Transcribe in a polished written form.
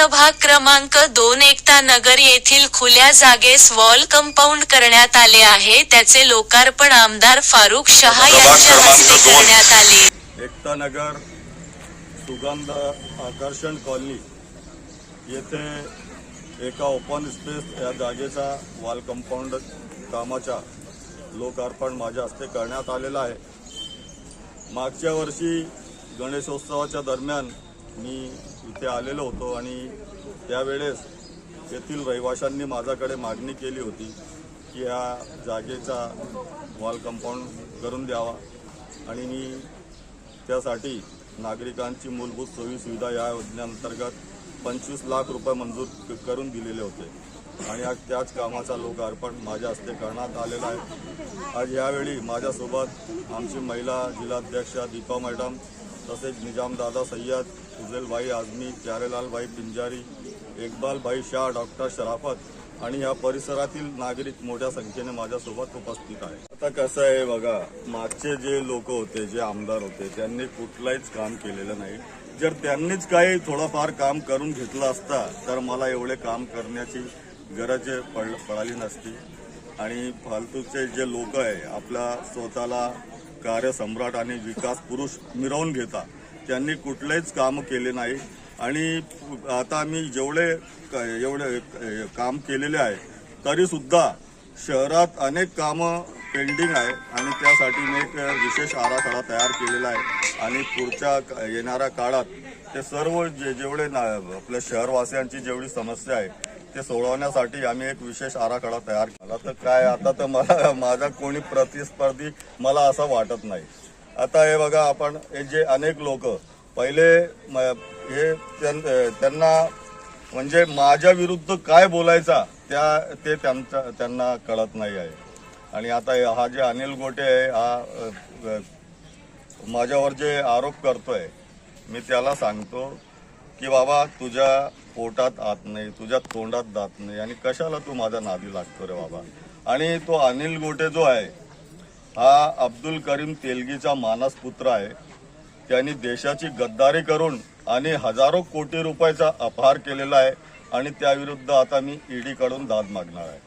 प्रभाग क्रमांक 2 एकता नगर येथील खुल्या जागेस वॉल कंपाऊंड करण्यात आले आहे। त्याचे लोकार्पण आमदार फारुख शहा यांच्या हस्ते करण्यात आले। एकता नगर सुगंध आकर्षण कॉलनी येथे एका ओपन स्पेस या जागेचा वॉल कंपाऊंड कामाचा लोकार्पण माझ्या हस्ते करण्यात आलेला आहे। मागच्या वर्षी गणेशोत्सवाच्या दरम्यान मी इथे आलेलो होतो आणि त्यावेळेस येथील रहिवाशांनी माझ्याकडे मागणी केली होती की या जागेचा वॉल कंपाऊंड करून द्यावा आणि मी त्यासाठी नागरिकांची मूलभूत सोयीसुविधा या योजनेअंतर्गत 25 लाख रुपये मंजूर करून दिलेले होते आणि आज त्याच कामाचा लोकार्पण माझ्या हस्ते करण्यात आलेला आहे। आज यावेळी माझ्यासोबत आमची महिला जिल्हाध्यक्षा दीपा मॅडम तसेच निजामदादा सय्यद, फुजेलभाई आझमी, प्यारेलालभाई पिंजारी, इकबालभाई शाह, डॉक्टर शराफत आणि या परिसरातील नागरिक मोठ्या संख्येने माझ्यासोबत उपस्थित आहे। आता कसं आहे बघा, मागचे जे लोक होते, जे आमदार होते, त्यांनी कुठलाच काम केलेलं नाही। जर त्यांनीच काही थोडंफार काम करून घेतलं असता तर मला एवढे काम करण्याची गरज पडली नसती। आणि फालतूचे जे लोक आहे आपल्या स्वतःला कार्यसम्राट आणि विकास पुरुष मिरवून घेता, त्यांनी कुठलेच काम केले नाही। आणि आता मी एवढे काम केलेले आहे तरी सुद्धा शहरात अनेक कामं पेंडिंग आहे आणि त्यासाठी मी एक विशेष आराखडा तयार केलेला आहे आणि पुढच्या येणाऱ्या काळात ते सर्व जेवढे आपल्या शहरवासियांची जेवढी समस्या आहे ते सोडवण्यासाठी आम्ही एक विशेष आराखडा तयार केला। तर काय आता तर मला माझा कोणी प्रतिस्पर्धी मला असं वाटत नाही। आता हे बघा, आपण हे जे अनेक लोक पहिले हे त्यांना म्हणजे माझ्या विरुद्ध काय बोलायचा ते त्यांना कळत नाही आहे। आणि आता हा जे अनिल गोटे आहे, हा माझ्यावर जे आरोप करतोय, मी त्याला सांगतो की बाबा तुझ्या पोटात आत नाही, तुझ्या तोंडात दात नाही आणि कशाला तू माझ्या नादी लागतो रे बाबा। आणि तो अनिल गोटे जो आहे हा अब्दुल करीम तेलगीचा मानस पुत्र आहे। त्यांनी देशाची गद्दारी करून आणि हजारो कोटी रुपयाचा अपहार केलेला आहे आणि त्याविरुद्ध आता मी ईडी कडून दाद मागणार आहे।